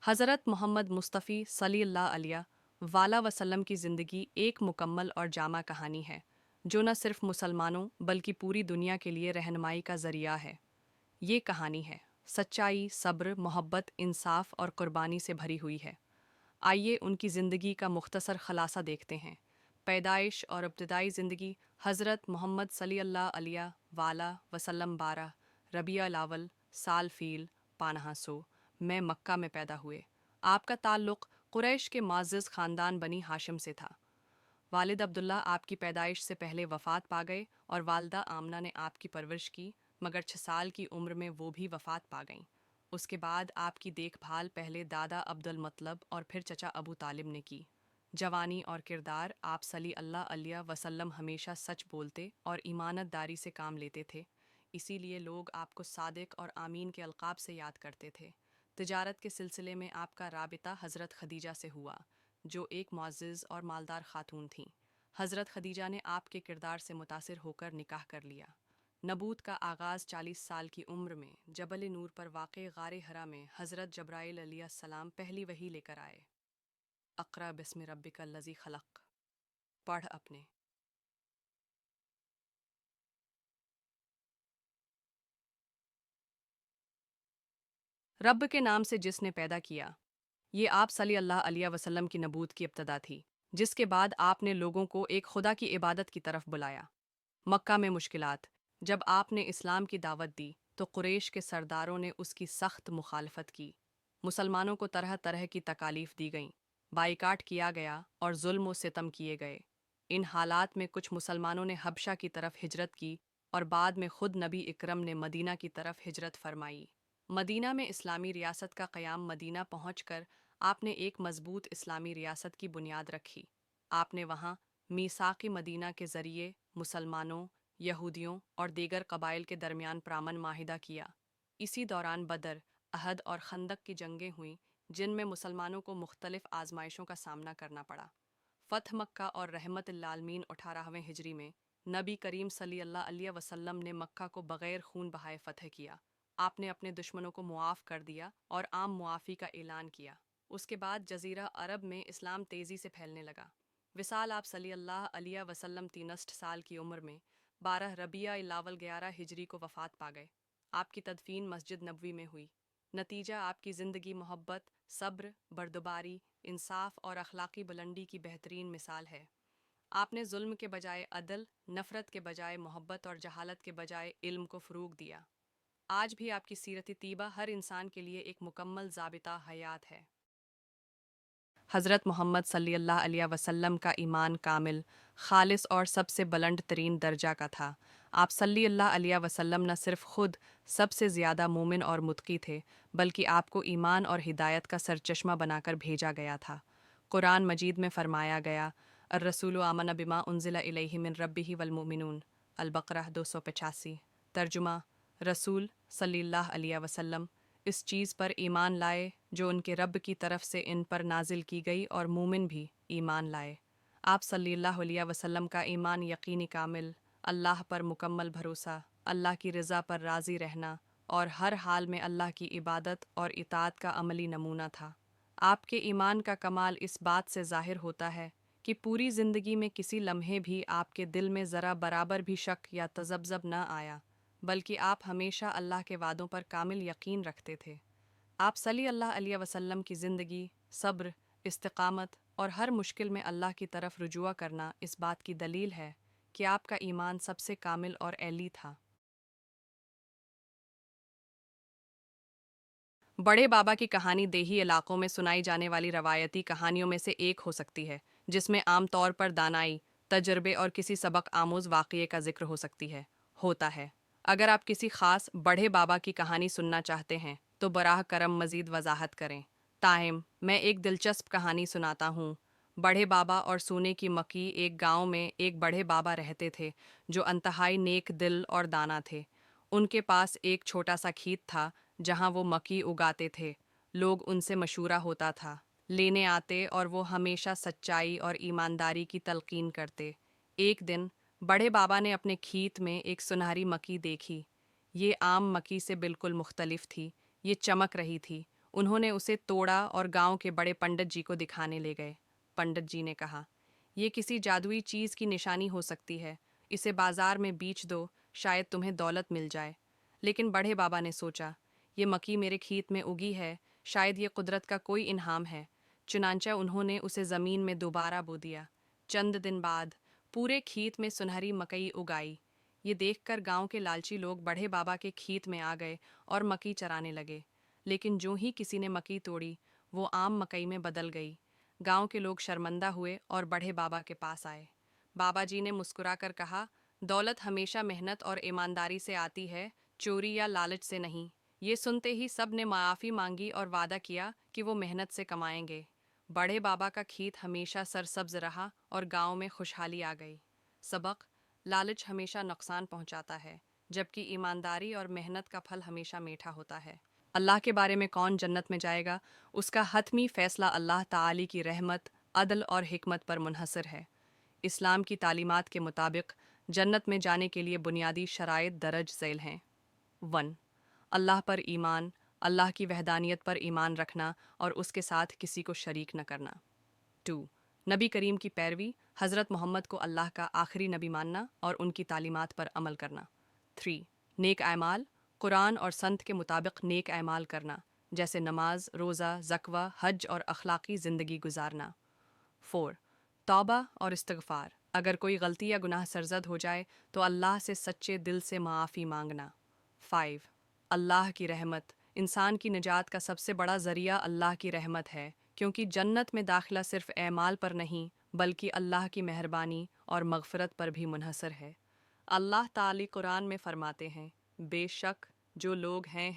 हज़रत मोहम्मद मुस्तफ़ी सल्लल्लाहु अलैहि वसल्लम की ज़िंदगी एक मुकम्मल और जामा कहानी है जो न सिर्फ मुसलमानों बल्कि पूरी दुनिया के लिए रहनुमाई का ज़रिया है। ये कहानी है सच्चाई, सब्र, मोहब्बत, इंसाफ और कुर्बानी से भरी हुई है। आइए उनकी ज़िंदगी का मुख्तसर ख़लासा देखते हैं। पैदाइश और इब्तदाई ज़िंदगी। हज़रत मोहम्मद सल्लल्लाहु अलैहि वसल्लम 12 रबिया अव्वल साल फ़ील 1500 में मक्का में पैदा हुए। आपका ताल्लुक़ कुरैश के मुअज़्ज़ज़ ख़ानदान बनी हाशिम से था। वालिद अब्दुल्ला आपकी पैदाइश से पहले वफ़ात पा गए और वालदा आमना ने आपकी परवरिश की, मगर 6 साल की उम्र में वो भी वफ़ात पा गईं। उसके बाद आपकी देखभाल पहले दादा अब्दुल मतलब और फिर चचा अबू तालिब ने की। जवानी और किरदार। आप सल्लल्लाहु अलैहि वसल्लम हमेशा सच बोलते और ईमानतदारी से काम लेते थे, इसीलिए लोग आपको सादिक और आमीन के अलक़ाब से याद करते थे। तिजारत के सिलसिले में आपका राबिता हज़रत खदीजा से हुआ, जो एक मुअज़्ज़ज़ और मालदार खातून थीं। हज़रत खदीजा ने आपके किरदार से मुतासिर होकर निकाह कर लिया। नबूत का आगाज़ 40 साल की उम्र में जबल नूर पर वाक़े गारे हरा में हज़रत जब्राइल अलैहिस्सलाम पहली वही लेकर आए। अक़रा बिस्मि रब्बिकल लज़ी खलक़। पढ़ अपने रब के नाम से जिसने पैदा किया। ये आप सल्लल्लाहु अलैहि वसल्लम की नबूत की इब्तदा थी, जिसके बाद आपने लोगों को एक खुदा की इबादत की तरफ बुलाया। मक्का में मुश्किलात। जब आपने इस्लाम की दावत दी तो कुरैश के सरदारों ने उसकी सख्त मुखालफत की। मुसलमानों को तरह तरह की तकालीफ दी गईं, बाइकाट किया गया और जुल्म व सितम किए गए। इन हालात में कुछ मुसलमानों ने हबशा की तरफ हिजरत की और बाद में खुद नबी इकरम ने मदीना की तरफ हिजरत फरमाई। मदीना में इस्लामी रियासत का क़याम। मदीना पहुंचकर आपने एक मजबूत इस्लामी रियासत की बुनियाद रखी। आपने वहाँ मीसाक़ मदीना के ज़रिए मुसलमानों, यहूदियों और दीगर कबाइल के दरमियान प्रामन माहिदा किया। इसी दौरान बदर, अहद और खंदक की जंगें हुईं, जिनमें मुसलमानों को मुख्तलिफ आजमाइशों का सामना करना पड़ा। फ़तह मक्का और रहमतुल आलमीन 18वें हिजरी में नबी करीम सल्लल्लाहु अलैहि वसल्लम ने मक्का को बग़ैर खून बहाए फ़तह किया। आपने अपने दुश्मनों को मुआफ़ कर दिया और आम मुआफ़ी का ऐलान किया। उसके बाद जज़ीरा अरब में इस्लाम तेज़ी से फैलने लगा। विसाल आप सल्लल्लाहु अलैहि वसल्लम 63 साल की उम्र में 12 रबिया अव्वल 11 हिजरी को वफ़ात पा गए। आपकी तदफ़ीन मस्जिद नबवी में हुई। नतीजा आपकी ज़िंदगी मोहब्बत, सब्र, बर्दबारी, इंसाफ और अखलाक़ी बुलंदी की बेहतरीन मिसाल है। आपने जुल्म के बजाय अदल, नफ़रत के बजाय मोहब्बत और जहालत के बजाय इल्म को फ़रोग़ दिया। आज भी आपकी सीरत तीबा हर इंसान के लिए एक मुकम्मल ज़ाबिता हयात है। हज़रत मोहम्मद सल्लल्लाहु अलैहि वसल्लम का ईमान कामिल, खालिस और सबसे बुलंद तरीन दर्जा का था। आप सल्लल्लाहु अलैहि वसल्लम न सिर्फ खुद सबसे ज़्यादा मोमिन और मुत्क़ी थे, बल्कि आपको ईमान और हिदायत का सरचश्मा बनाकर भेजा गया था। कुरान मजीद में फ़रमाया गया, अर्रसूलु आमन बिमा उन्ज़िला इलैहि मिन रब्बिही वल मुमिनून। अल-बक़रा 285। तर्जुमा, रसूल सल्लल्लाहु अलैहि वसल्लम इस चीज़ पर ईमान लाए जो उनके रब की तरफ से इन पर नाजिल की गई और मूमिन भी ईमान लाए। आप सल्लल्लाहु अलैहि वसल्लम का ईमान यकीनी कामिल, अल्लाह पर मुकम्मल भरोसा, अल्लाह की रज़ा पर राज़ी रहना और हर हाल में अल्लाह की इबादत और इताअत का अमली नमूना था। आपके ईमान का कमाल इस बात से ज़ाहिर होता है कि पूरी ज़िंदगी में किसी लम्हे भी आपके दिल में ज़रा बराबर भी शक या तज़ब्ज़ब न आया, बल्कि आप हमेशा अल्लाह के वादों पर कामिल यकीन रखते थे। आप सल्लल्लाहु अलैहि वसल्लम की ज़िंदगी, सब्र, इस्तिक़ामत और हर मुश्किल में अल्लाह की तरफ रुजुआ करना इस बात की दलील है कि आपका ईमान सबसे कामिल और ऐली था। बड़े बाबा की कहानी देही इलाकों में सुनाई जाने वाली रवायती कहानियों में से एक हो सकती है, जिसमें आमतौर पर दानाई, तजर्बे और किसी सबक आमूज़ वाक़ये का जिक्र होता है। अगर आप किसी ख़ास बड़े बाबा की कहानी सुनना चाहते हैं तो बराह करम मज़ीद वजाहत करें। ताहिम मैं एक दिलचस्प कहानी सुनाता हूँ। बड़े बाबा और सूने की मक्की। एक गांव में एक बड़े बाबा रहते थे जो अंतहाई नेक दिल और दाना थे। उनके पास एक छोटा सा खेत था जहाँ वो मक्की उगाते थे। लोग उनसे मशूरा होता था, लेने आते और वो हमेशा सच्चाई और ईमानदारी की तलकीन करते। एक दिन बड़े बाबा ने अपने खेत में एक सुनहरी मक्की देखी। ये आम मक्की से बिल्कुल मुख्तलिफ थी। ये चमक रही थी, उन्होंने उसे तोड़ा और गांव के बड़े पंडित जी को दिखाने ले गए। पंडित जी ने कहा, ये किसी जादुई चीज़ की निशानी हो सकती है, इसे बाजार में बेच दो, शायद तुम्हें दौलत मिल जाए। लेकिन बड़े बाबा ने सोचा, ये मक्की मेरे खेत में उगी है, शायद ये कुदरत का कोई इनाम है। चुनांचा उन्होंने उसे ज़मीन में दोबारा बो दिया। चंद दिन बाद पूरे खेत में सुनहरी मकई उगाई। ये देखकर गांव के लालची लोग बड़े बाबा के खेत में आ गए और मक्की चराने लगे। लेकिन जो ही किसी ने मक्की तोड़ी, वो आम मकई में बदल गई। गांव के लोग शर्मिंदा हुए और बड़े बाबा के पास आए। बाबा जी ने मुस्कुराकर कहा, दौलत हमेशा मेहनत और ईमानदारी से आती है, चोरी या लालच से नहीं। ये सुनते ही सब ने माफ़ी मांगी और वादा किया कि वो मेहनत से कमाएंगे। बड़े बाबा का खेत हमेशा सरसब्ज रहा और गांव में खुशहाली आ गई। सबक: लालच हमेशा नुकसान पहुंचाता है, जबकि ईमानदारी और मेहनत का फल हमेशा मीठा होता है। अल्लाह के बारे में कौन जन्नत में जाएगा, उसका हतमी फ़ैसला अल्लाह ताली की रहमत, अदल और हिकमत पर मुनहसर है। इस्लाम की तालीमात के मुताबिक जन्नत में जाने के लिए बुनियादी शराइत दरज झैल हैं। 1. अल्लाह पर ईमान, अल्लाह की वहदानियत पर ईमान रखना और उसके साथ किसी को शरीक न करना। 2. नबी करीम की पैरवी, हज़रत मोहम्मद को अल्लाह का आखिरी नबी मानना और उनकी तालीमात पर अमल करना। 3. नेक अमाल, कुरान और संत के मुताबिक नेक अमाल करना, जैसे नमाज, रोज़ा, ज़कवा, हज और अखलाकी ज़िंदगी गुजारना। 4. तौबा और इस्तिग़फ़ार, अगर कोई गलती या गुनाह सरज़द हो जाए तो अल्लाह से सच्चे दिल से माफ़ी मांगना। 5. अल्लाह की रहमत, इंसान की निजात का सबसे बड़ा ज़रिया अल्लाह की रहमत है, क्योंकि जन्नत में दाखिला सिर्फ़ एमाल पर नहीं बल्कि अल्लाह की मेहरबानी और मग़फ़िरत पर भी मुनहसर है। अल्लाह ताली कुरान में फ़रमाते हैं, बेशक जो लोग ही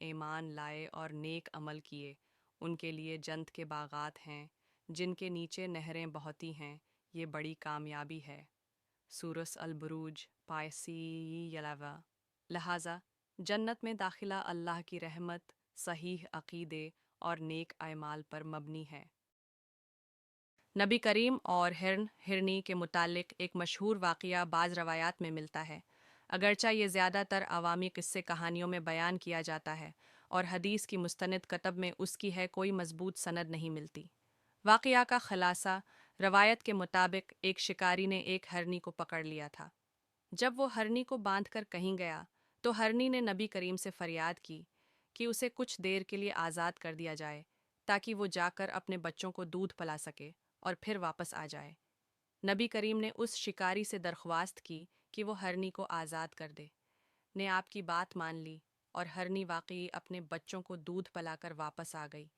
ईमान लाए और नेक अमल किए, उनके लिए जन्नत के बागात हैं जिनके नीचे नहरें बहती हैं। ये बड़ी कामयाबी है। सूरस अल बुरूज पायसी यलावा। लिहाजा जन्नत में दाखिला अल्लाह की रहमत, सहीह अक़ीदे और नेक अमाल पर मबनी है। नबी करीम और हिरन हिरनी के मुतालिक एक मशहूर वाक़या बाज़ रवायात में मिलता है, अगरचा ये ज़्यादातर अवामी क़िस्से कहानियों में बयान किया जाता है और हदीस की मुस्तनद कतब में उसकी है कोई मज़बूत सनद नहीं मिलती। वाक़या का ख़ुलासा: रवायत के मुताबिक एक शिकारी ने एक हरनी को पकड़ लिया था। जब वो हरनी को बांधकर कहीं गया तो हरनी ने नबी करीम से फरियाद की कि उसे कुछ देर के लिए आज़ाद कर दिया जाए ताकि वो जाकर अपने बच्चों को दूध पिला सके और फिर वापस आ जाए। नबी करीम ने उस शिकारी से दरख्वास्त की कि वो हरनी को आज़ाद कर दे। ने आपकी बात मान ली और हरनी वाकई अपने बच्चों को दूध पिलाकर वापस आ गई,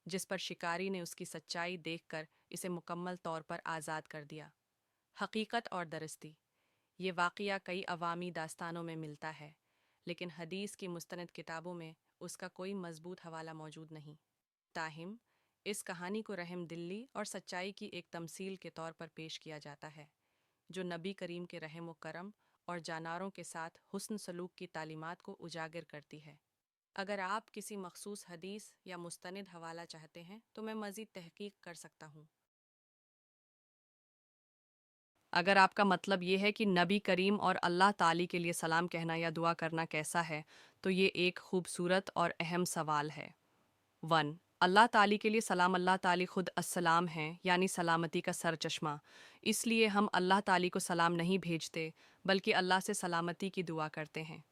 जिस पर शिकारी ने उसकी सच्चाई देखकर इसे मुकम्मल तौर पर आज़ाद कर दिया। हकीकत और दरस्ती: ये वाक़या कई अवामी दास्तानों में मिलता है, लेकिन हदीस की मुस्तनद किताबों में उसका कोई मजबूत हवाला मौजूद नहीं। ताहिम इस कहानी को रहम दिल्ली और सच्चाई की एक तमसील के तौर पर पेश किया जाता है, जो नबी करीम के रहम व करम और जानवरों के साथ हुस्न सलूक की तालीमात को उजागर करती है। अगर आप किसी मखसूस हदीस या मुस्तनद हवाला चाहते हैं तो मैं मज़ीद तहकीक कर सकता हूँ। अगर आपका मतलब ये है कि नबी करीम और अल्लाह ताली के लिए सलाम कहना या दुआ करना कैसा है, तो ये एक खूबसूरत और अहम सवाल है। 1. अल्लाह ताली के लिए सलाम: अल्लाह ताली खुद अस्सलाम हैं, यानी सलामती का सरचश्मा। इसलिए हम अल्लाह ताली को सलाम नहीं भेजते बल्कि अल्लाह से सलामती की दुआ करते हैं।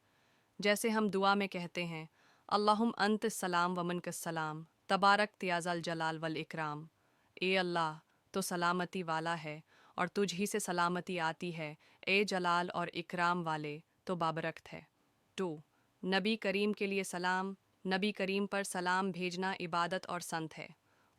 जैसे हम दुआ में कहते हैं, अल्लाहुम अंत सलाम वमन का सलाम, तबारक तियाज़ल जलाल वल इकराम। ए अल्लाह, तो सलामती वाला है और तुझ ही से सलामती आती है, ए जलाल और इकराम वाले, तो बाबरकत है। 2. नबी करीम के लिए सलाम: नबी करीम पर सलाम भेजना इबादत और संत है।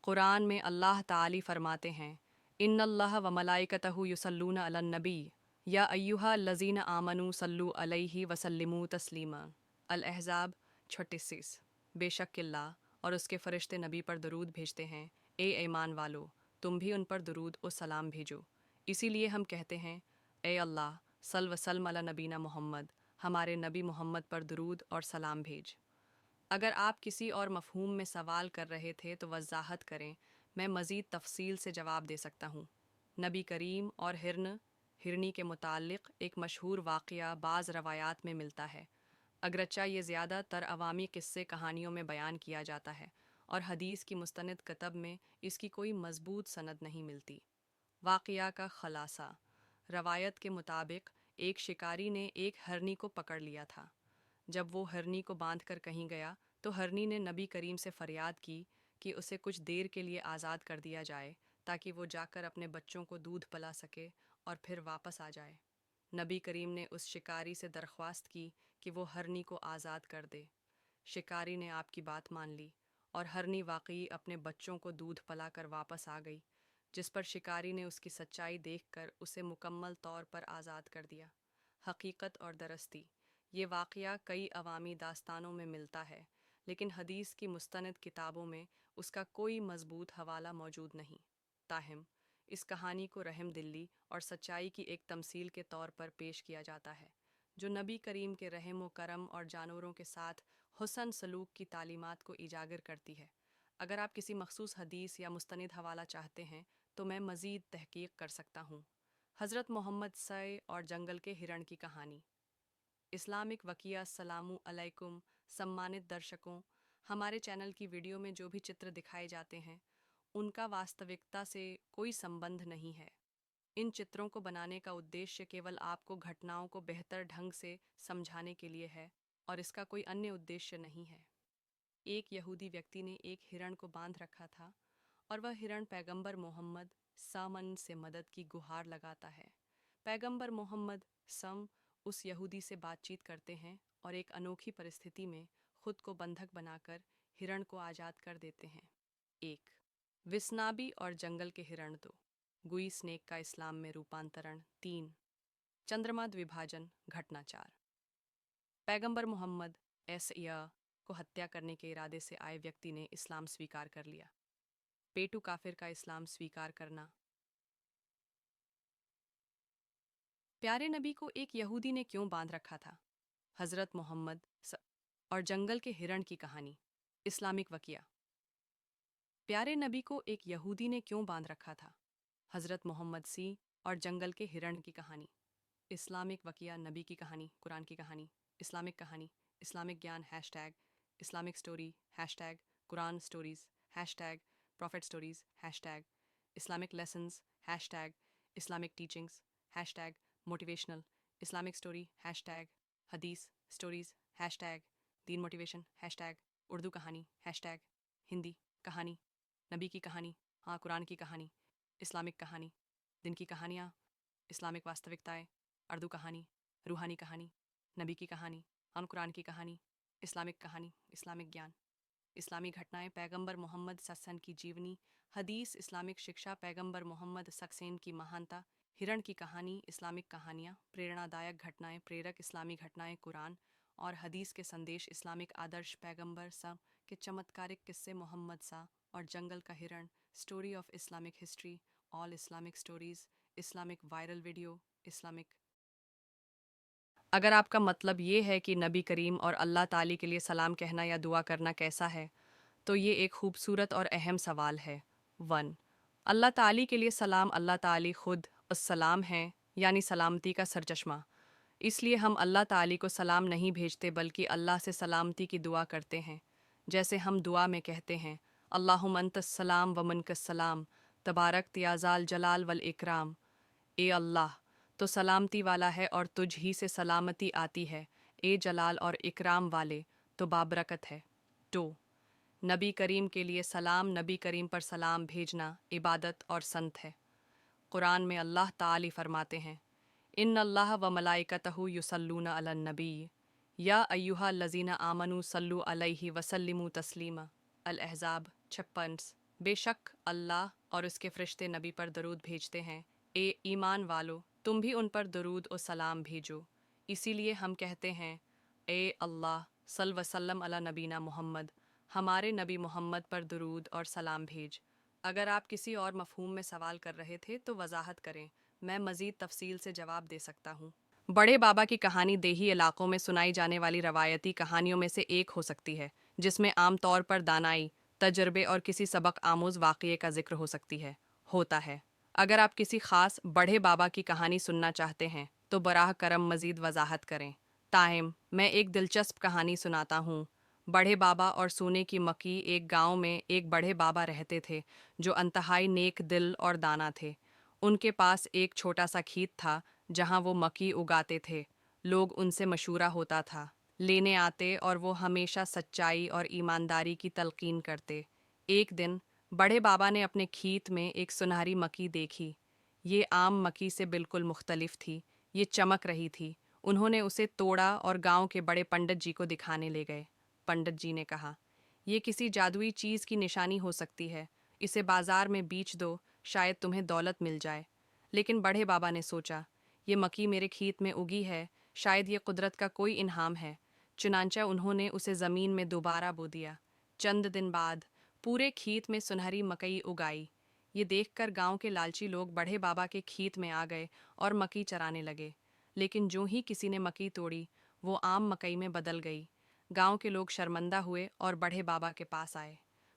कुरान में अल्लाह ताली फरमाते हैं, इन्नल्लाह व मलाइकतहु युसल्लूना अलन नबी या अय्युहा लज़ीना आमनू सल्लु अलैहि वसल्लिमू तस्लीमा। अल-अहज़ाब 36। बेशक अल्लाह और उसके फ़रिश्ते नबी पर दरूद भेजते हैं, ए ईमान वालो, तुम भी उन पर दरूद और सलाम भेजो। इसीलिए हम कहते हैं, ए अल्लाह, सल व सल्लम अला नबीना मोहम्मद, हमारे नबी मोहम्मद पर दरूद और सलाम भेज। अगर आप किसी और मफ़हूम में सवाल कर रहे थे तो वज़ाहत करें। मैं मज़ीद तफसील से जवाब दे सकता हूँ। नबी करीम और हिरनी के मुताल्लिक़ एक मशहूर वाक़या बाज़ रवायात में मिलता है, अगरचा ये ज़्यादातर अवामी क़िस्से कहानियों में बयान किया जाता है और हदीस की मुस्तनद कतब में इसकी कोई मज़बूत सनद नहीं मिलती। वाक़या का ख़लासा: रवायत के मुताबिक एक शिकारी ने एक हिरनी को पकड़ लिया था। जब वो हिरनी को बांधकर कहीं गया तो हिरनी ने नबी करीम से फरियाद की कि उसे कुछ देर के लिए आज़ाद कर दिया जाए ताकि वो जाकर अपने बच्चों को दूध पिला सके और फिर वापस आ जाए। नबी करीम ने उस शिकारी से दरख्वास्त की कि वो हिरनी को आज़ाद कर दे। शिकारी ने आपकी बात मान ली और हिरनी वाकई अपने बच्चों को दूध पिलाकर वापस आ गई, जिस पर शिकारी ने उसकी सच्चाई देखकर उसे मुकम्मल तौर पर आज़ाद कर दिया। हकीकत और दरस्ती: ये वाक़या कई अवामी दास्तानों में मिलता है, लेकिन हदीस की मुस्तनद किताबों में उसका कोई मज़बूत हवाला मौजूद नहीं। ताहम इस कहानी को रहम दिली और सच्चाई की एक तमसील के तौर पर पेश किया जाता है, जो नबी करीम के रहम व करम और जानवरों के साथ हुसन सलूक की तालीमात को इजागर करती है। अगर आप किसी मखसूस हदीस या मुस्तनद हवाला चाहते हैं तो मैं मज़ीद तहकीक कर सकता हूँ। हज़रत मोहम्मद सै और जंगल के हिरण की कहानी। इस्लामिक वकिया अस्सलामु अलैकुम। सम्मानित दर्शकों, हमारे चैनल की वीडियो में जो भी चित्र दिखाए जाते हैं उनका वास्तविकता से कोई संबंध नहीं है। इन चित्रों को बनाने का उद्देश्य केवल आपको घटनाओं को बेहतर ढंग से समझाने के लिए है और इसका कोई अन्य उद्देश्य नहीं है। एक यहूदी व्यक्ति ने एक हिरण को बांध रखा था और वह हिरण पैगंबर मोहम्मद सामन से मदद की गुहार लगाता है। पैगंबर मोहम्मद सम उस यहूदी से बातचीत करते हैं और एक अनोखी परिस्थिति में खुद को बंधक बनाकर हिरण को आज़ाद कर देते हैं। एक विस्नाबी और जंगल के हिरण। दो गुई स्नेक का इस्लाम में रूपांतरण। तीन चंद्रमा द्विभाजन। घटना। चार पैगंबर मोहम्मद या को हत्या करने के इरादे से आए व्यक्ति ने इस्लाम स्वीकार कर लिया। पेटू काफिर का इस्लाम स्वीकार करना। प्यारे नबी को एक यहूदी ने क्यों बांध रखा था? हज़रत मोहम्मद और जंगल के हिरण की कहानी। इस्लामिक वकिया। प्यारे नबी को एक यहूदी ने क्यों बांध रखा था? हज़रत मोहम्मद और जंगल के हिरण की कहानी। इस्लामिक वकिया। नबी की कहानी, कुरान की कहानी, इस्लामिक कहानी, इस्लामिक ज्ञान hashtag Islamic story hashtag Quran stories hashtag profit stories hashtag Islamic lessons hashtag Islamic teachings hashtag motivational Islamic story hashtag हदीस स्टोरीज हैशटैग दीन मोटिवेशन हैशटैग उर्दू कहानी हैशटैग हिंदी कहानी, नबी की कहानी, हाँ कुरान की कहानी, इस्लामिक कहानी, दिन की कहानियाँ, इस्लामिक वास्तविकताएं, उर्दू कहानी, रूहानी कहानी, नबी की कहानी, हम कुरान की कहानी, इस्लामिक कहानी, इस्लामिक ज्ञान, इस्लामी घटनाएं, पैगंबर मोहम्मद सस्सन की जीवनी, हदीस, इस्लामिक शिक्षा, पैगंबर मोहम्मद सक्सेन की महानता, हिरण की कहानी, इस्लामिक कहानियाँ, प्रेरणादायक घटनाएं, प्रेरक इस्लामी घटनाएं, कुरान और हदीस के संदेश, इस्लामिक आदर्श, पैगंबर सा के चमत्कारिक किस्से, मोहम्मद सा और जंगल का हिरण, story of Islamic history, all Islamic stories, Islamic viral video, Islamic. अगर आपका मतलब ये है कि नबी करीम और अल्लाह ताली के लिए सलाम कहना या दुआ करना कैसा है, तो ये एक खूबसूरत और अहम सवाल है। 1. अल्लाह ताली के लिए सलाम। अल्लाह ताली खुद अस्सलाम हैं, यानी सलामती का सरचश्मा। इसलिए हम अल्लाह ताली को सलाम नहीं भेजते बल्कि अल्लाह से सलामती की दुआ करते हैं। जैसे हम दुआ में कहते हैं, अल्लाहुम्मा अंतस्सलाम व मिनकस्सलाम, तबारक याज़ाल जलाल वल इकराम। ए अल्लाह, तो सलामती वाला है और तुझ ही से सलामती आती है। ए जलाल और इकराम वाले, तो बाबरकत है। 2. नबी करीम के लिए सलाम। नबी करीम पर सलाम भेजना इबादत और संत है। कुरान में अल्लाह ताली फरमाते हैं, इन्न अल्लाह व मलाइकतहु युसल्लूना अलन नबी या अय्युहा लज़ीना आमनू सल्लु अलैहि वसल्लिमू तस्लीमा। अल अहज़ाब 56। बेशक अल्लाह और उसके फ़रिश्ते नबी पर दरूद भेजते हैं। ए ईमान वालो, तुम भी उन पर दरूद और सलाम भेजो। इसीलिए हम कहते हैं, ए अल्लाह सल्ल वसल्लम अला नबीना मोहम्मद, हमारे नबी मोहम्मद पर दरूद और सलाम भेज। अगर आप किसी और मफ़हूम में सवाल कर रहे थे तो वजाहत करें, मैं मज़ीद तफसील से जवाब दे सकता हूँ। बड़े बाबा की कहानी देही इलाकों में सुनाई जाने वाली रवायती कहानियों में से एक हो सकती है, जिसमें आम तौर पर दानाई, तजर्बे और किसी सबक आमूज वाक़ये का जिक्र हो सकती है होता है। अगर आप किसी ख़ास बड़े बाबा की कहानी सुनना चाहते हैं तो बराह करम मज़ीद वजाहत करें। ताहिम मैं एक दिलचस्प कहानी सुनाता हूँ। बड़े बाबा और सोने की मक्की। एक गांव में एक बड़े बाबा रहते थे जो अंतहाई नेक दिल और दाना थे। उनके पास एक छोटा सा खेत था जहां वो मक्की उगाते थे। लोग उनसे मशूरा होता था, लेने आते और वो हमेशा सच्चाई और ईमानदारी की तलकीन करते। एक दिन बड़े बाबा ने अपने खेत में एक सुनहरी मक्की देखी। ये आम मक्की से बिल्कुल मुख्तलिफ थी, ये चमक रही थी। उन्होंने उसे तोड़ा और गांव के बड़े पंडित जी को दिखाने ले गए। पंडित जी ने कहा, ये किसी जादुई चीज़ की निशानी हो सकती है, इसे बाजार में बेच दो, शायद तुम्हें दौलत मिल जाए। लेकिन बड़े बाबा ने सोचा, ये मक्की मेरे खेत में उगी है, शायद ये कुदरत का कोई इनाम है। चुनांचे उन्होंने उसे ज़मीन में दोबारा बो दिया। चंद दिन बाद पूरे खेत में सुनहरी मकई उगाई। ये देखकर गांव के लालची लोग बड़े बाबा के खेत में आ गए और मक्की चराने लगे। लेकिन जो ही किसी ने मक्की तोड़ी, वो आम मकई में बदल गई। गांव के लोग शर्मिंदा हुए और बड़े बाबा के पास आए।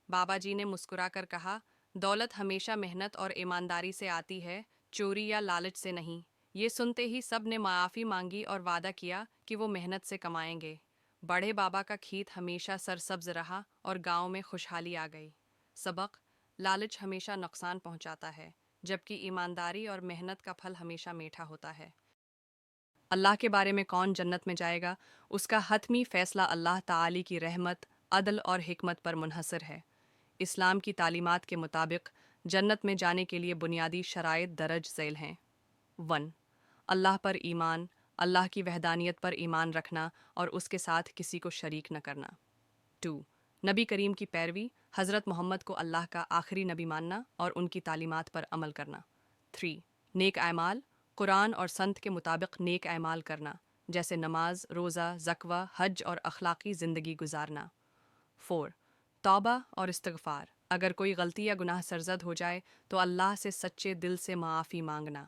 बाबा जी ने मुस्कुराकर कहा, दौलत हमेशा मेहनत और ईमानदारी से आती है, चोरी या लालच से नहीं। ये सुनते ही सब ने माफ़ी मांगी और वादा किया कि वो मेहनत से कमाएंगे। बड़े बाबा का खेत हमेशा सरसब्ज रहा और गांव में खुशहाली आ गई। सबक: लालच हमेशा नुकसान पहुंचाता है, जबकि ईमानदारी और मेहनत का फल हमेशा मीठा होता है। अल्लाह के बारे में कौन जन्नत में जाएगा, उसका हतमी फ़ैसला अल्लाह ताली की रहमत, अदल और हिकमत पर मुनहसर है। इस्लाम की तालीमात के मुताबिक जन्नत में जाने के लिए बुनियादी शराइत दरज झैल हैं। 1. अल्लाह पर ईमान, अल्लाह की वहदानियत पर ईमान रखना और उसके साथ किसी को शरीक न करना। 2. नबी करीम की पैरवी, हज़रत मोहम्मद को अल्लाह का आखिरी नबी मानना और उनकी तालीमात पर अमल करना। 3. नेक अमाल, कुरान और संत के मुताबिक नेक अमाल करना, जैसे नमाज, रोज़ा, ज़कवा, हज और अखलाकी ज़िंदगी गुजारना। 4. तौबा और इस्तिग़फ़ार, अगर कोई गलती या गुनाह सरज़द हो जाए तो अल्लाह से सच्चे दिल से माफ़ी मांगना।